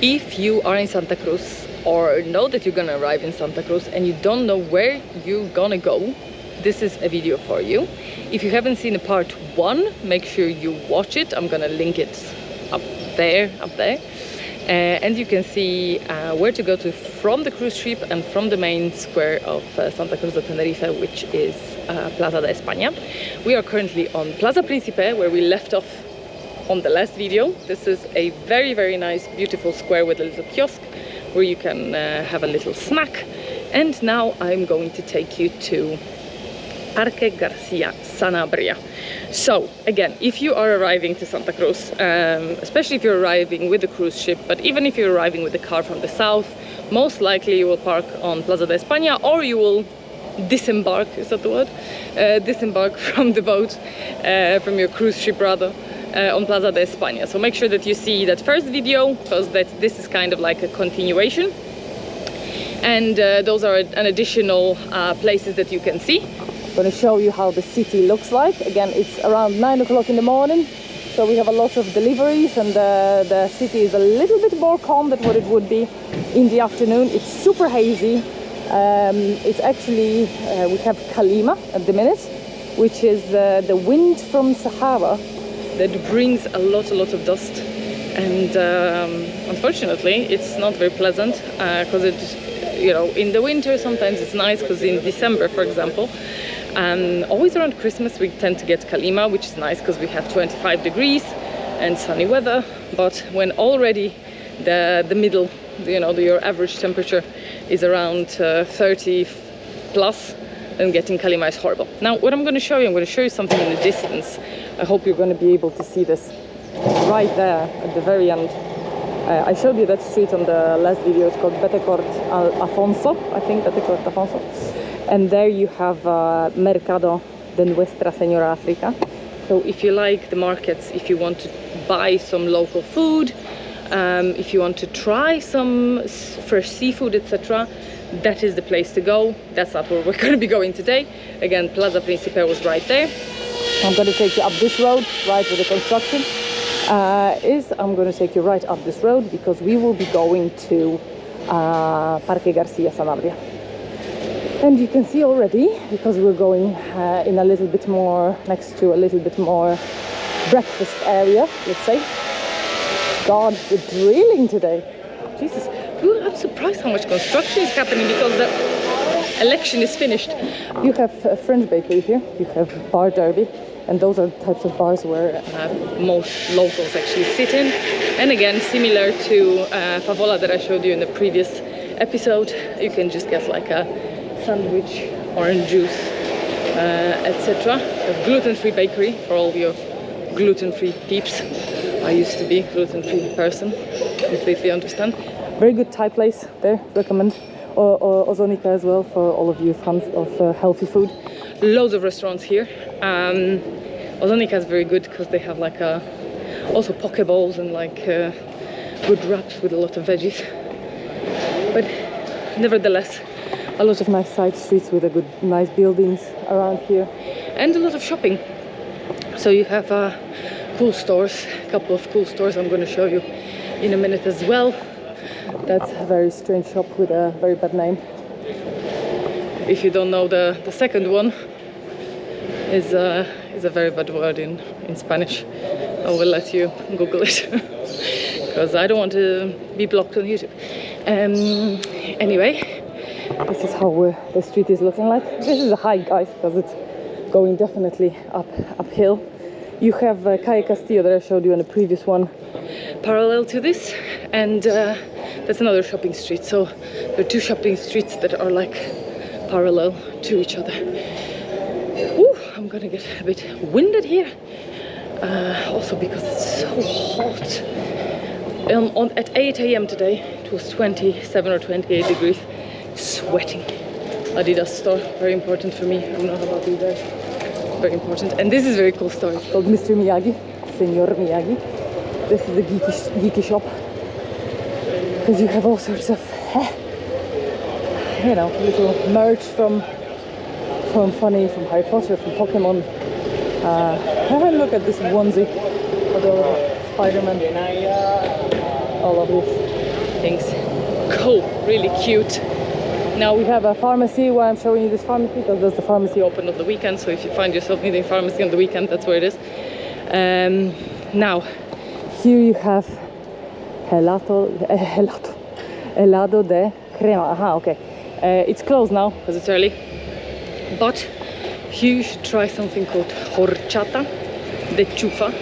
If you are in Santa Cruz or know that you're gonna arrive in Santa Cruz and you don't know where you're gonna go, this is a video for you. If you haven't seen part 1, make sure you watch it. I'm gonna link it up there. And you can see where to go to from the cruise ship and from the main square of Santa Cruz de Tenerife, which is Plaza de España. We are currently on Plaza Principe, where we left off on the last video. This is a very, very nice, beautiful square with a little kiosk where you can have a little snack. And now I'm going to take you to Parque Garcia Sanabria. So again, if you are arriving to Santa Cruz, especially if you're arriving with the cruise ship, but even if you're arriving with a car from the south, most likely you will park on Plaza de España, or you will disembark, is that the word? Disembark from the boat, from your cruise ship rather, on Plaza de España. So make sure that you see that first video, because this is kind of like a continuation. And those are an additional places that you can see. I'm going to show you how the city looks like. Again, it's around 9 o'clock in the morning, so we have a lot of deliveries, and the city is a little bit more calm than what it would be in the afternoon. It's super hazy. It's actually, we have Kalima at the minute, which is the wind from Sahara that brings a lot of dust, and unfortunately it's not very pleasant, because in the winter sometimes it's nice, because in December, for example, always around Christmas we tend to get Kalima, which is nice because we have 25 degrees and sunny weather. But when already the middle, your average temperature is around 30 plus, then getting Kalima is horrible. Now what I'm going to show you, something in the distance. I hope you're going to be able to see this right there at the very end. I showed you that street on the last video. It's called Betecort Afonso, I think, Betecort Afonso. And there you have Mercado de Nuestra Señora Africa. So if you like the markets, if you want to buy some local food, if you want to try some fresh seafood, etc., that is the place to go. That's not where we're going to be going today. Again, Plaza Principe was right there. I'm going to take you up this road, right where the construction I'm going to take you right up this road, because we will be going to Parque Garcia Sanabria. And you can see already, because we're going in a little bit more, next to a little bit more breakfast area, let's say. God, the drilling today. Jesus, I'm surprised how much construction is happening, because the election is finished. You have a French bakery here, you have Bar Derby, and those are the types of bars where most locals actually sit in. And again, similar to Favola that I showed you in the previous episode, you can just get like a sandwich, orange juice, etc. A gluten-free bakery for all your gluten-free peeps. I used to be a gluten-free person, completely understand. Very good Thai place there, recommend. Ozonica as well, for all of you fans of healthy food. Loads of restaurants here. Ozonica is very good because they have like also poke bowls and like good wraps with a lot of veggies. But nevertheless, a lot of nice side streets with a good, nice buildings around here, and a lot of shopping. So you have cool stores, a couple of cool stores I'm going to show you in a minute as well. That's a very strange shop with a very bad name. If you don't know, the second one is a very bad word in Spanish. I will let you Google it because I don't want to be blocked on YouTube. Anyway, this is how the street is looking like. This is a hike, guys, because it's going definitely uphill. You have Calle Castillo that I showed you in the previous one, parallel to this, and that's another shopping street. So there are two shopping streets that are like parallel to each other. Woo, I'm gonna get a bit winded here, also because it's so hot. At 8 a.m. today, it was 27 or 28 degrees, sweating. Adidas store, very important for me. I don't know about you guys. Very important. And this is a very cool store. It's called Mr. Miyagi, Senor Miyagi. This is a geeky shop, because you have all sorts of little merch from Harry Potter, from Pokemon. Look at this onesie for the Spider-Man. All of this. things. Cool, really cute. Now we have a pharmacy. Why I'm showing you this pharmacy, because there's the pharmacy open on the weekend, so if you find yourself needing pharmacy on the weekend, that's where it is. Now here you have helado de crema. Aha, okay. It's closed now because it's early, but here you should try something called horchata de chufa,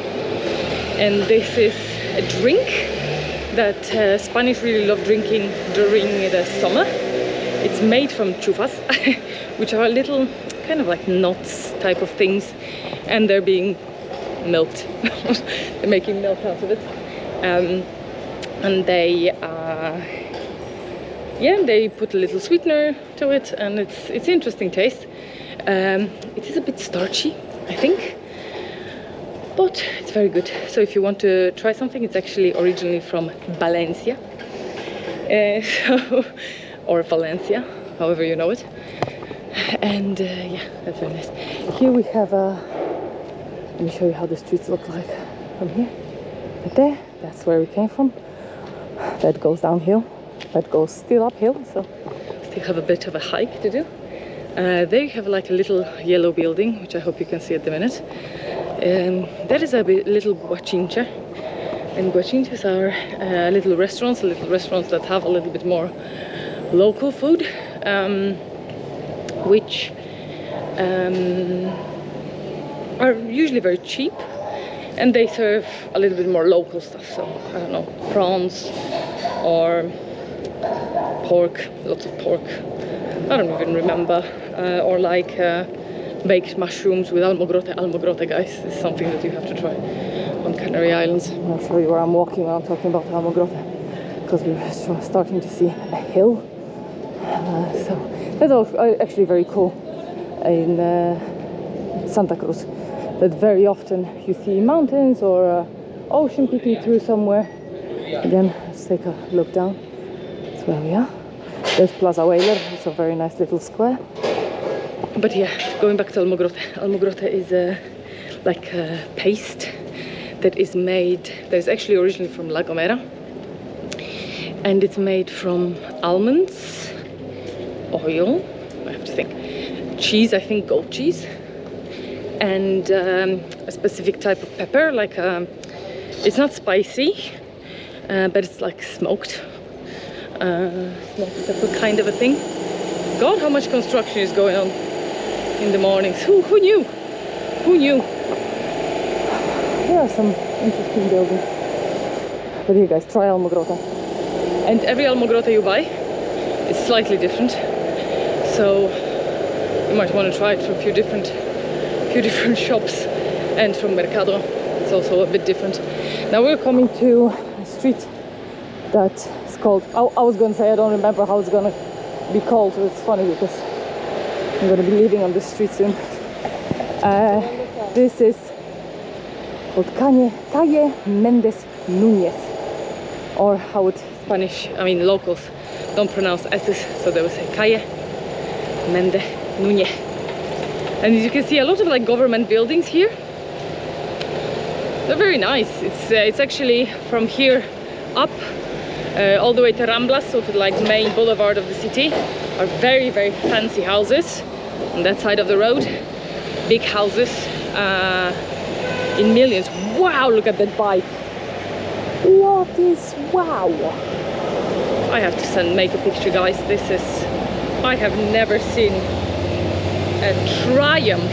and this is a drink that Spanish really love drinking during the summer. It's made from chufas, which are little kind of like nuts type of things, and they're being milked. They're making milk out of it, and they they put a little sweetener to it, and it's interesting taste. It is a bit starchy, I think, but it's very good. So if you want to try something, it's actually originally from Valencia, or Valencia, however you know it. And yeah, that's very nice. Here we have let me show you how the streets look like from here. Right there, that's where we came from. That goes downhill, that goes still uphill, so still have a bit of a hike to do. There you have like a little yellow building, which I hope you can see at the minute. That is a little guachincha, and guachinchas are little restaurants that have a little bit more local food, which are usually very cheap, and they serve a little bit more local stuff. So I don't know, prawns or pork, lots of pork. I don't even remember, or like baked mushrooms with almogrote. Almogrote, guys, is something that you have to try on Canary Islands. I'll show you where I'm walking when I'm talking about almogrote, because we're starting to see a hill. So that's actually very cool in Santa Cruz, that very often you see mountains or ocean peeking through somewhere. Again, let's take a look down. That's where we are. There's Plaza Whaler, it's a very nice little square. But yeah, going back to almogrote. Almogrote is like a paste that is made, that is actually originally from La Gomera, and it's made from almonds, oil, I have to think, cheese, I think goat cheese, and a specific type of pepper, like it's not spicy, but it's like smoked pepper kind of a thing. God, how much construction is going on in the mornings. Who knew? Who knew? There are some interesting buildings. But here, guys, try almogrote. And every almogrote you buy is slightly different, so you might want to try it from a few different shops, and from Mercado it's also a bit different. Now we're coming to a street that is called, I was going to say I don't remember how it's going to be called, so it's funny because I'm going to be living on this street soon. This is called Calle Méndez Núñez, or how it Spanish, I mean locals don't pronounce S's, so they will say Calle Méndez Núñez. And as you can see, a lot of like government buildings here. They're very nice. It's actually from here up all the way to Ramblas, so to like main boulevard of the city, are very, very fancy houses on that side of the road. Big houses in millions. Wow, look at that bike. What is wow? I have to make a picture, guys. This is, I have never seen a Triumph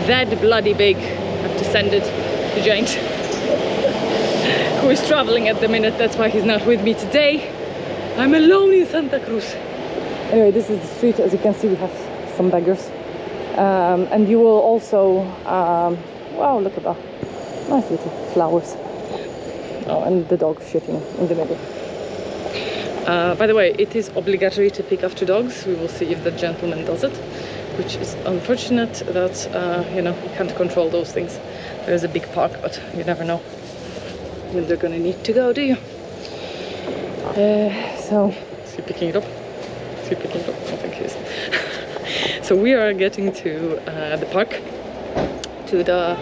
that bloody big. I have to send it to James, who is traveling at the minute. That's why he's not with me today. I'm alone in Santa Cruz. Anyway, this is the street. As you can see, we have some beggars, and you will also wow, look at that, nice little flowers. Oh, and the dog shitting in the middle. By the way, it is obligatory to pick after dogs. We will see if the gentleman does it, which is unfortunate that you know, you can't control those things. There's a big park, but you never know when they're gonna need to go, do you? So, is he picking it up? Is he picking it up? I think he is. So we are getting to the park, to the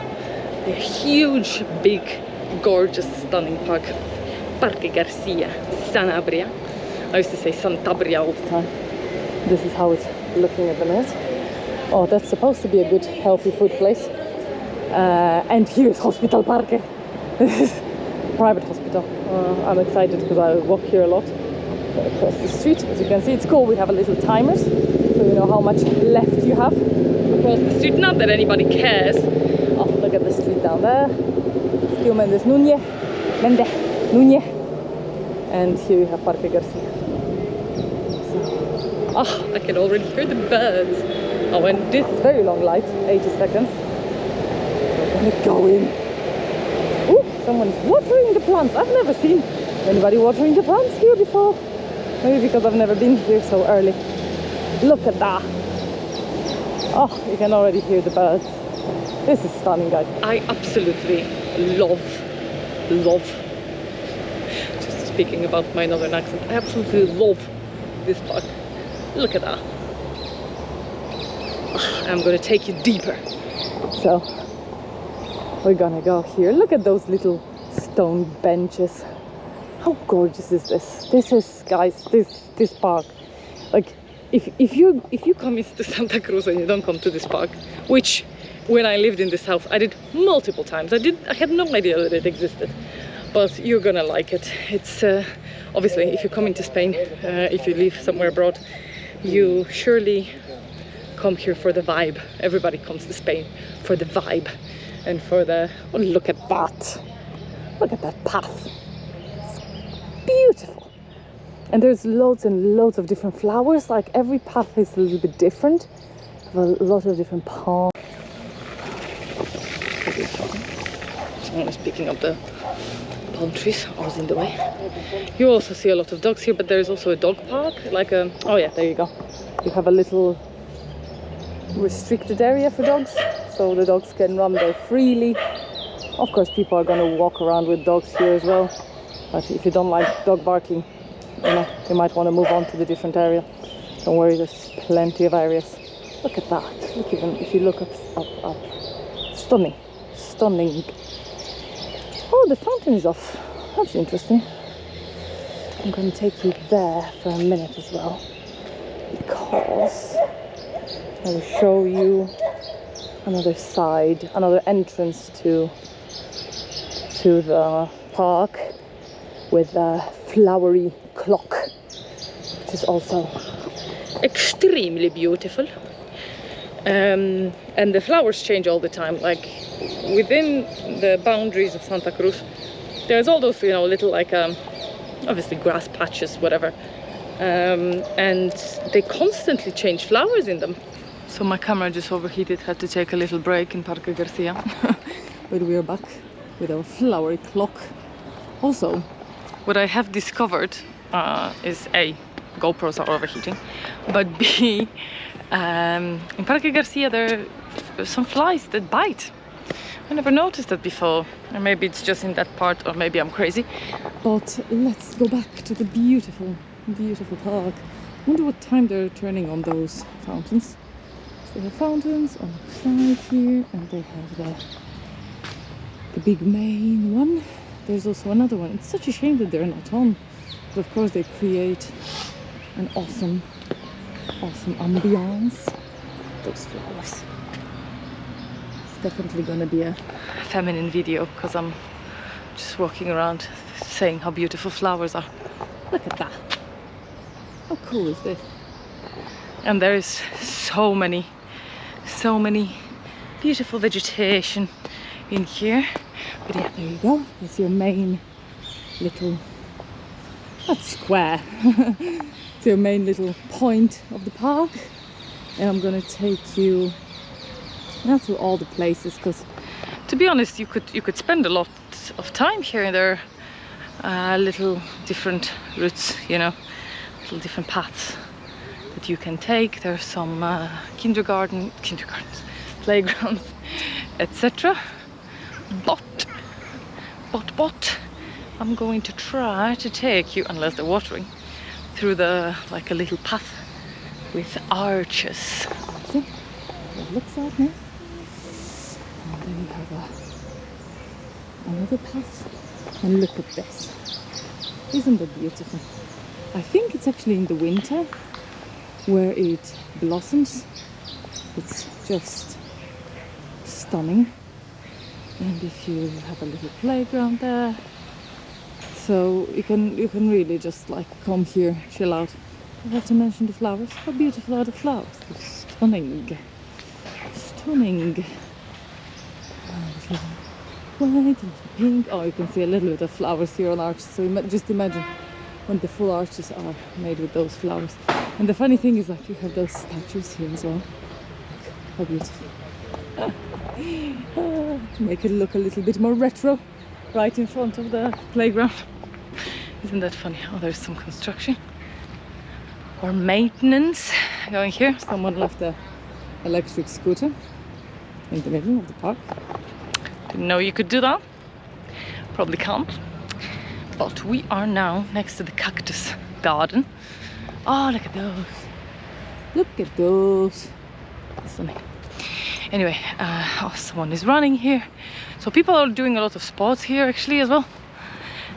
huge, big, gorgeous, stunning park Parque Garcia Sanabria. I used to say Santabria all the time. This is how it's looking at the minute. Oh, that's supposed to be a good, healthy food place. And here's Hospital Parque. This is private hospital. I'm excited because I walk here a lot across the street. As you can see, it's cool. We have a little timer, so you know how much left you have across the street. Not that anybody cares. Oh, look at the street down there. Still Mendes Núñez. And here you have Parque Garcia. So, I can already hear the birds. Oh, and this is very long light, 80 seconds. We're gonna go in. Ooh, someone's watering the plants. I've never seen anybody watering the plants here before. Maybe because I've never been here so early. Look at that. Oh, you can already hear the birds. This is stunning, guys. I absolutely love. Just speaking about my northern accent, I absolutely love this park. Look at that. I'm gonna take you deeper. So we're gonna go here. Look at those little stone benches. How gorgeous is this? This is, guys, this park. Like, if you come to Santa Cruz and you don't come to this park, which when I lived in the south I did multiple times. I had no idea that it existed, but you're gonna like it. It's obviously, if you come into Spain, if you live somewhere abroad, you surely come here for the vibe. Everybody comes to Spain for the vibe and for the, oh, look at that. Look at that path. It's beautiful. And there's loads and loads of different flowers. Like, every path is a little bit different. A lot of different palms. Someone is picking up the palm trees. I was in the way. You also see a lot of dogs here, but there's also a dog park. Like a, oh yeah, there you go. You have a little restricted area for dogs, so the dogs can run there freely. Of course, people are going to walk around with dogs here as well, but if you don't like dog barking, you know, you might want to move on to the different area. Don't worry, there's plenty of areas. Look at that. Look, even if you look up. Stunning. Oh, the fountain is off. That's interesting. I'm going to take you there for a minute as well, because I will show you another side, another entrance to the park with a flowery clock, which is also extremely beautiful. And the flowers change all the time. Like, within the boundaries of Santa Cruz, there's all those, you know, little, like, obviously grass patches, whatever. And they constantly change flowers in them. So my camera just overheated, had to take a little break in Parque Garcia. But we are back with our flowery clock. Also, what I have discovered is A, GoPros are overheating, but B, in Parque Garcia there are some flies that bite. I never noticed that before, and maybe it's just in that part, or maybe I'm crazy. But let's go back to the beautiful park. I wonder what time they're turning on those fountains. So they have fountains on the side here, and they have the big main one. There's also another one. It's such a shame that they're not on, but of course they create an awesome ambiance. Those flowers. It's definitely gonna be a feminine video, because I'm just walking around saying how beautiful flowers are. Look at that. How cool is this? And there is so many beautiful vegetation in here. But yeah, there you go. It's your main little, not square, it's your main little point of the park. And I'm gonna take you not through all the places, because to be honest, you could spend a lot of time here. There are little different routes, you know, little different paths that you can take. There's some kindergartens, playgrounds, etc. But I'm going to try to take you, unless they're watering, through like a little path with arches. See how it looks like now. And then you have another path, and look at this. Isn't that beautiful? I think it's actually in the winter where it blossoms. It's just stunning. And if you have a little playground there, so you can really just like come here, chill out. I have to mention the flowers. How beautiful are the flowers? They're stunning. Stunning. White, a little pink. Oh, you can see a little bit of flowers here on arches. So just imagine when the full arches are made with those flowers. And the funny thing is that you have those statues here as well. Look, how beautiful. To make it look a little bit more retro, right in front of the playground. Isn't that funny? Oh, there's some construction or maintenance going here. Someone left a electric scooter in the middle of the park. Didn't know you could do that. Probably can't. But we are now next to the cactus garden. Oh, look at those. Look at those. Stunning. Anyway, someone is running here. So people are doing a lot of sports here actually as well.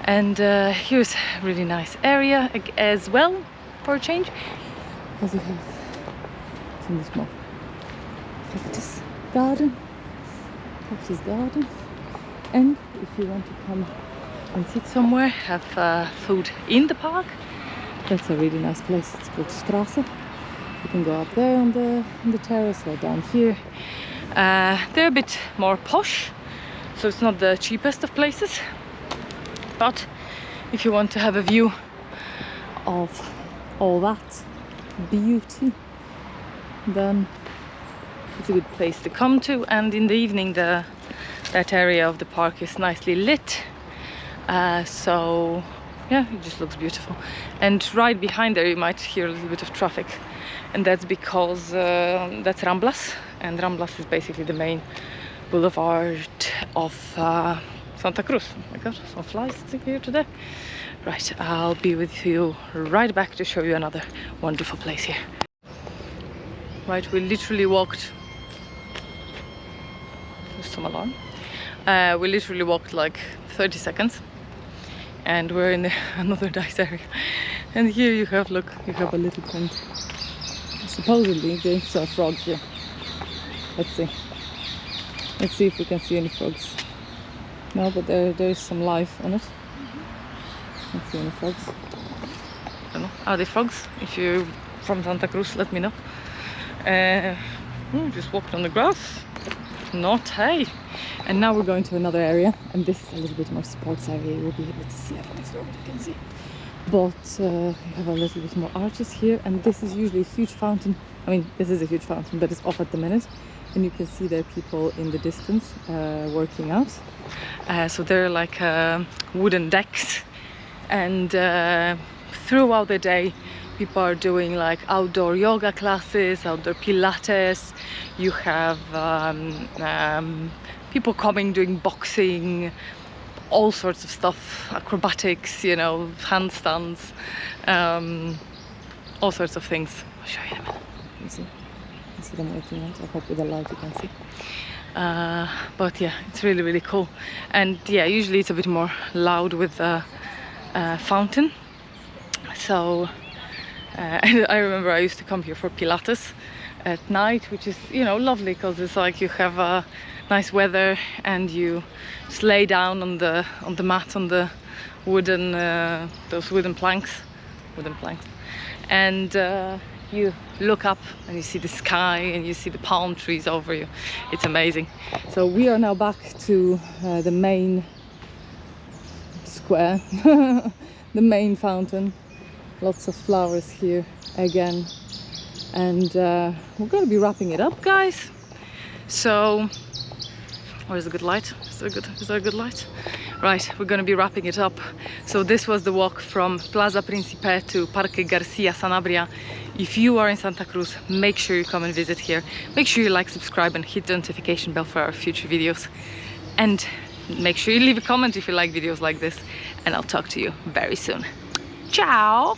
And here's a really nice area as well for a change. Because we have some small cactus garden. Cactus garden. And if you want to come and sit somewhere, have food in the park, that's a really nice place. It's called Strasse. You can go up there on the terrace or down here. They're a bit more posh, so it's not the cheapest of places, but if you want to have a view of all that beauty, then it's a good place to come to. And in the evening that area of the park is nicely lit, so yeah, it just looks beautiful. And right behind there you might hear a little bit of traffic, and that's because that's Ramblas, and Ramblas is basically the main boulevard of Santa Cruz. Oh my god, some flies here today. Right, I'll be with you right back to show you another wonderful place here. Right, we literally walked, there's some alarm. We literally walked like 30 seconds and we're in another nice area. And here you have, look, you have a little pond. Supposedly there's a frog here. Let's see. Let's see if we can see any frogs. No, but there's some life on it. Can't see any frogs. I don't know. Are they frogs? If you're from Santa Cruz, let me know. Just walked on the grass. Not hay. And now we're going to another area, and this is a little bit more sports area. You'll be able to see. I don't know if you already can see. But we have a little bit more arches here, and this is usually a huge fountain. I mean, this is a huge fountain, but it's off at the minute. And you can see there are people in the distance working out. So they're like wooden decks, and throughout the day people are doing like outdoor yoga classes, outdoor pilates. You have people coming doing boxing, all sorts of stuff, acrobatics, you know, handstands, all sorts of things. I'll show you in a minute. You see? You see them working out. I hope with the light you can see. But yeah, it's really, really cool. And yeah, usually it's a bit more loud with the fountain. So and I remember I used to come here for Pilates at night, which is, you know, lovely because it's like you have nice weather and you just lay down on the mat, on the wooden those wooden planks, and you look up and you see the sky and you see the palm trees over you. It's amazing. So we are now back to the main square, the main fountain. Lots of flowers here again, and we're going to be wrapping it up, guys. So where's the good light? Is there a good light? Right, we're going to be wrapping it up. So this was the walk from Plaza Principe to Parque Garcia Sanabria. If you are in Santa Cruz, make sure you come and visit here. Make sure you like, subscribe and hit the notification bell for our future videos, and make sure you leave a comment if you like videos like this, and I'll talk to you very soon. Ciao!